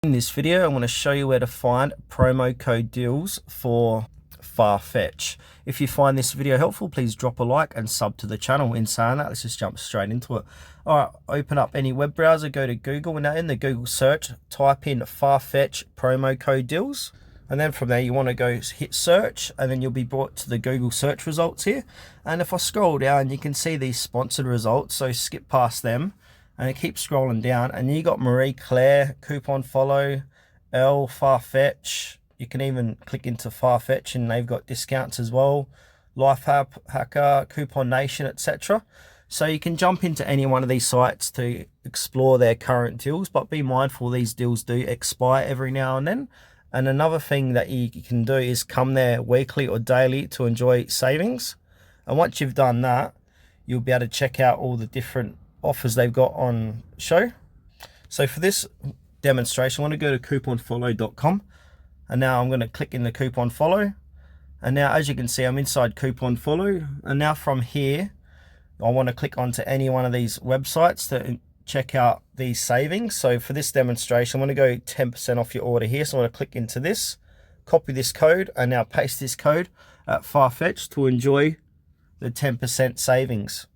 In this video, I'm going to show you where to find promo code deals for Farfetch. If you find this video helpful, please drop a like and sub to the channel. In saying that, let's just jump straight into it. Alright, open up any web browser, go to Google, and now in the Google search, type in Farfetch promo code deals. And then from there, you want to go hit search, and then you'll be brought to the Google search results here. And if I scroll down, you can see these sponsored results, so skip past them. And it keeps scrolling down, and you got Marie Claire, Coupon Follow, L, Farfetch. You can even click into Farfetch and they've got discounts as well. Life Hacker, Coupon Nation, etc. So you can jump into any one of these sites to explore their current deals, but be mindful these deals do expire every now and then. And another thing that you can do is come there weekly or daily to enjoy savings. And once you've done that, you'll be able to check out all the different offers they've got on show. So for this demonstration, I want to go to couponfollow.com, and now I'm going to click in the Coupon Follow, and now as you can see, I'm inside Coupon Follow. And now from here, I want to click onto any one of these websites to check out these savings. So for this demonstration, I'm going to go 10% off your order here. So I'm going to click into this, copy this code, and now paste this code at Farfetch to enjoy the 10% savings.